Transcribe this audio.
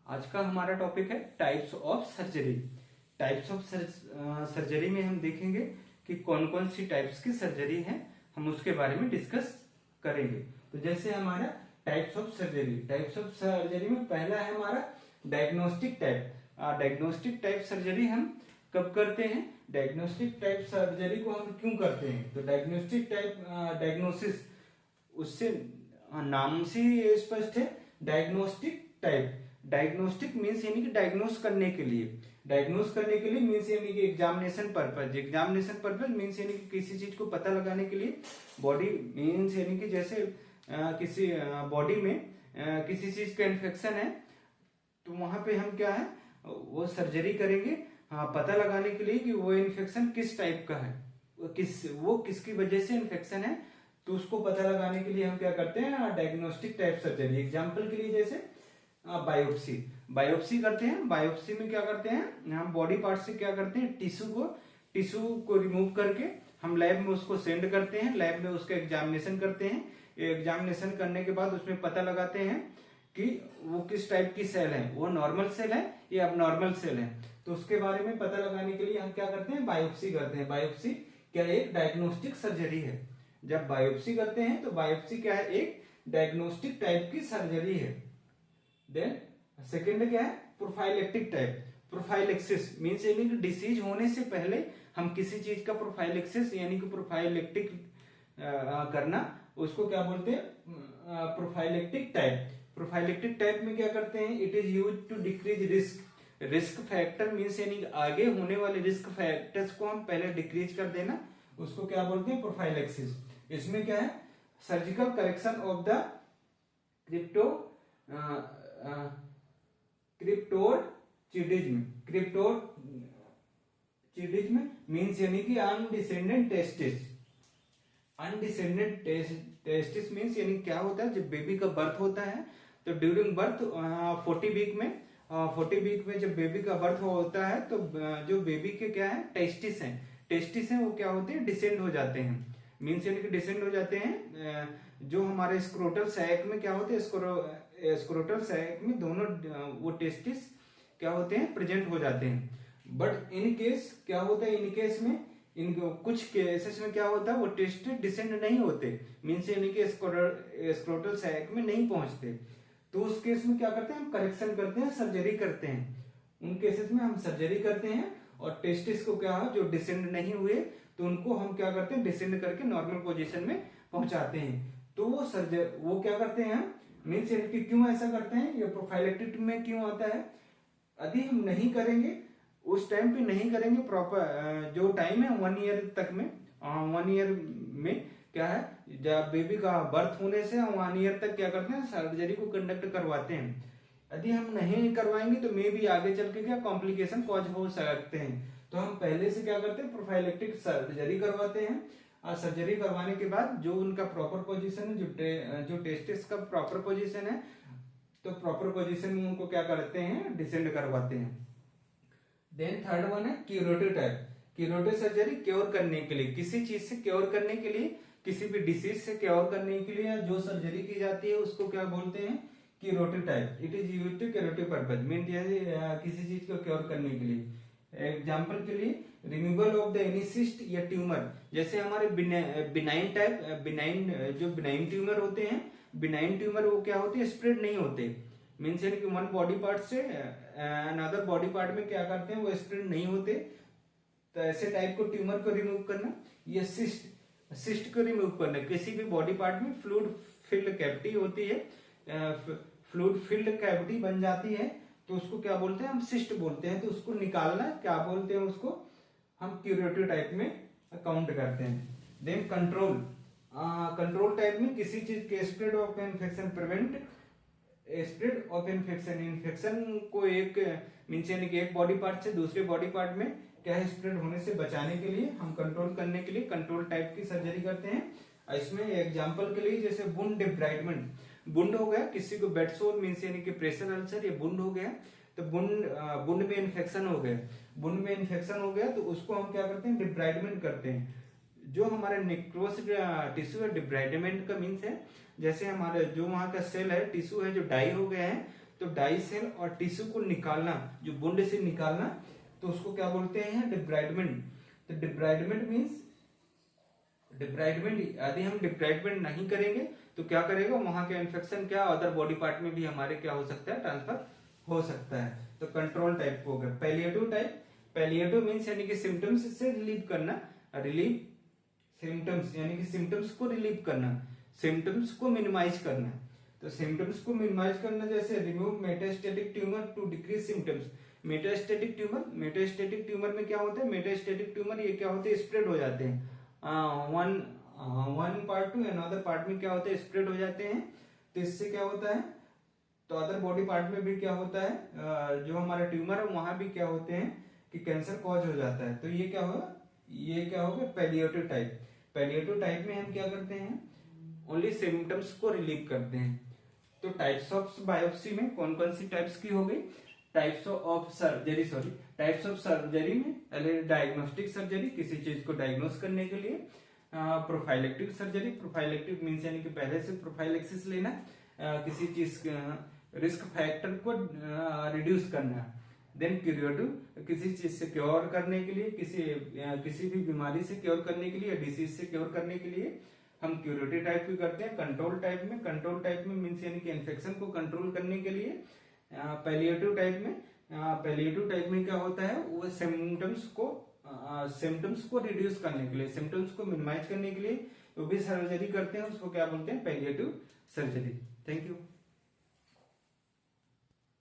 आज का हमारा टॉपिक है types of surgery. Types of surgery में हम देखेंगे कि कौन कौन सी टाइप्स की सर्जरी है, हम उसके बारे में डिस्कस करेंगे। तो जैसे हमारा टाइप्स ऑफ सर्जरी में पहला है हमारा diagnostic type. Diagnostic type surgery हम कब करते हैं? डायग्नोस्टिक टाइप सर्जरी को हम क्यों करते हैं? तो डायग्नोस्टिक टाइप डायग्नोसिस उससे नाम से ही स्पष्ट है। डायग्नोस्टिक टाइप, डायग्नोस्टिक मीन्स यानी कि डायग्नोस करने के लिए, मीन्स यानी कि एग्जामिनेशन पर्पज मीन्स यानी कि किसी चीज को पता लगाने के लिए। बॉडी मीन्स यानी कि जैसे किसी बॉडी में किसी चीज का इन्फेक्शन है तो वहां पे हम क्या है वो सर्जरी करेंगे पता लगाने के लिए कि वो इन्फेक्शन किस टाइप का है, वो किसकी वजह से इन्फेक्शन है, तो उसको पता लगाने के लिए हम क्या करते हैं डायग्नोस्टिक टाइप सर्जरी। एग्जाम्पल के लिए जैसे बायोप्सी करते हैं। बायोप्सी में क्या करते हैं हम बॉडी पार्ट से क्या करते हैं टिश्यू को रिमूव करके हम लैब में उसको सेंड करते हैं। लैब में उसका एग्जामिनेशन करते हैं। एग्जामिनेशन करने के बाद उसमें पता लगाते हैं कि वो किस टाइप की सेल है, वो नॉर्मल सेल है या अबनॉर्मल सेल है। तो उसके बारे में पता लगाने के लिए हम क्या करते हैं बायोप्सी करते हैं। बायोप्सी क्या एक डायग्नोस्टिक सर्जरी है। जब बायोप्सी करते हैं तो बायोप्सी क्या है एक डायग्नोस्टिक टाइप की सर्जरी है। देन सेकेंड क्या है प्रोफाइलेक्टिक टाइप। प्रोफाइलेक्सिस मीन्स यानी कि डिसीज होने से पहले हम किसी चीज का प्रोफाइलेक्सिस यानी कि प्रोफाइलेक्टिक करना, उसको क्या बोलते हैं प्रोफाइलेक्टिक टाइप। प्रोफाइलेक्टिक टाइप में क्या करते हैं it is use to decrease risk factor means यानी आगे होने वाले रिस्क फैक्टर्स को हम पहले डिक्रीज कर देना, उसको क्या बोलते हैं प्रोफाइलेक्सिस। इसमें क्या है surgical correction of the cryptorchidism means यानी कि अनडिसेंडेंट टेस्टिस मीन्स यानी क्या होता है जब बेबी का बर्थ होता है तो ड्यूरिंग बर्थ 40 वीक में जब बेबी का बर्थ होता है तो जो बेबी के क्या है टेस्टिस हैं वो क्या होते हैं डिसेंड हो जाते हैं। मीन्स यानी कि डिसेंड हो जाते हैं। जो हमारे स्क्रोटल सैक में क्या होते हैं स्क्रोटल सैक में दोनों वो टेस्टिस क्या होते हैं प्रेजेंट हो जाते हैं। बट इन केस क्या होता है इन केस में कुछ केसेस में क्या होता है वो टेस्टिस डिसेंड नहीं होते, मीन्स यानी कि स्क्रोटल सैक में नहीं पहुंचते। तो उस केस में क्या करते हैं हम करेक्शन करते हैं सर्जरी करते हैं। उन केसेस में हम सर्जरी करते हैं और टेस्टिस को क्या है जो डिसेंड नहीं हुए तो उनको हम क्या करते हैं डिसेंड करके नॉर्मल पोजीशन में पहुंचाते हैं। तो वो क्या करते हैं मीन्स कि क्यों ऐसा करते हैं ये प्रोफाइलेक्टिक में क्यों आता है। यदि हम नहीं करेंगे उस टाइम पे नहीं करेंगे प्रॉपर जो टाइम है 1 ईयर तक में 1 ईयर में क्या है जब बेबी का बर्थ होने से 1 ईयर तक क्या करते हैं सर्जरी को कंडक्ट करवाते हैं। यदि हम नहीं करवाएंगे तो मे भी आगे चल के क्या कॉम्प्लिकेशन कॉज हो सकते हैं। तो हम पहले से क्या करते हैं प्रोफाइलेक्टिक सर्जरी करवाते हैं और सर्जरी करवाने के बाद जो उनका प्रॉपर पोजीशन है जो टेस्टिस का प्रॉपर पोजीशन है तो प्रॉपर पोजीशन में उनको क्या करते हैं डिसेंड करवाते हैं। देन थर्ड वन है curative type. Curative surgery cure करने के लिए, किसी चीज से क्योर करने के लिए, किसी भी डिसीज से क्योर करने के लिए जो सर्जरी की जाती है उसको क्या बोलते हैं curative type. It is used to curative purpose mean किसी चीज को क्योर करने के लिए। एग्जाम्पल के लिए removal of the any cyst या ट्यूमर, जैसे हमारे बिनाइन ट्यूमर होते हैं। बिनाइन ट्यूमर वो क्या होते हैं स्प्रेड नहीं होते, मीन्स यानी कि वन बॉडी पार्ट से अनदर बॉडी पार्ट में क्या करते हैं वो स्प्रेड नहीं होते। तो ऐसे टाइप को ट्यूमर को रिमूव करना या सिस्ट को रिमूव करना। किसी भी बॉडी पार्ट में फ्लूइड फिल्ड कैविटी होती है, फ्लूइड फिल्ड कैविटी बन जाती है तो उसको क्या बोलते हैं हम सिस्ट बोलते हैं। तो उसको निकालना क्या बोलते हैं उसको हम क्यूरेटिव टाइप में काउंट करते हैं। देन कंट्रोल टाइप में किसी चीज के spread of infection prevent spread of infection को एक मीन्स यानी कि एक बॉडी पार्ट से दूसरे बॉडी पार्ट में क्या है स्प्रेड होने से बचाने के लिए हम कंट्रोल करने के लिए कंट्रोल टाइप की सर्जरी करते हैं। इसमें एग्जांपल के लिए जैसे वुंड डिब्राइडमेंट, वुंड हो गया किसी को बेड सोर मीन्स यानी कि प्रेशर अल्सर या वुंड हो गया तो वुंड में इन्फेक्शन हो गया तो उसको हम क्या करते हैं डिब्राइडमेंट करते हैं। जो हमारे नेक्रोसिस टिश्यू है डिब्राइडमेंट का मीन्स है जैसे हमारे जो वहां का सेल है टिश्यू है जो डाई हो गया है तो डाई सेल और टिश्यू को निकालना, जो वुंड से निकालना, तो उसको क्या बोलते हैं, डिब्राइडमेंट। तो डिब्राइडमेंट मीन्स, डिब्राइडमेंट यदि हम डिब्राइडमेंट नहीं करेंगे तो क्या करेगा, वहां का इन्फेक्शन क्या अदर बॉडी पार्ट में भी हमारे क्या हो सकता है, ट्रांसफर हो सकता है। तो कंट्रोल टाइप हो गया। पैलिएटिव टाइप, पैलिएटिव मीन्स यानी कि सिम्टम्स से रिलीव करना, रिलीव सिम्टम्स यानी कि सिम्टम्स को रिलीव करना, सिम्टम्स को मिनिमाइज करना। तो सिम्टम्स को मिनिमाइज करना जैसे remove metastatic tumour to decrease symptoms. Metastatic tumour, metastatic tumour में क्या होता है, मेटास्टेटिक ट्यूमर ये क्या होते हैं, स्प्रेड हो जाते हैं, one part two another part में क्या होते हैं, स्प्रेड हो जाते हैं। तो इससे क्या होता है, तो अदर बॉडी पार्ट में भी क्या होता है, जो हमारा ट्यूमर है वहां भी क्या होते हैं कि कैंसर कॉज हो जाता है। तो ये क्या होगा, ये क्या होगा, पैलिएटिव टाइप। पैलिएटिव टाइप में हम क्या करते हैं, ओनली सिम्टम्स को रिलीव करते हैं। तो टाइप्स ऑफ बायोप्सी में कौन कौन सी टाइप्स की हो गई, types of surgery, sorry types of surgery में पहले डायग्नोस्टिक सर्जरी, किसी चीज को डायग्नोस करने के लिए, प्रोफाइलेक्टिव सर्जरी, प्रोफाइलेक्टिव मीन्स यानी कि पहले से प्रोफाइलेक्सिस लेना, किसी चीज रिस्क फैक्टर को रिड्यूस करना। देन क्यूरेटिव, किसी चीज से क्योर करने के लिए, किसी भी बीमारी से क्योर करने के लिए, डिसीज से क्योर करने के लिए हम क्यूरेटिव टाइप भी करते हैं। कंट्रोल टाइप में, कंट्रोल टाइप में मीन्स यानी कि इन्फेक्शन को कंट्रोल करने के लिए। पैलिएटिव टाइप में, पैलिएटिव टाइप में क्या होता है, वो सिम्टम्स को रिड्यूस करने के लिए, सिम्टम्स को मिनिमाइज करने के लिए वो भी सर्जरी करते हैं, उसको क्या बोलते हैं, पैलिएटिव सर्जरी। Thank you.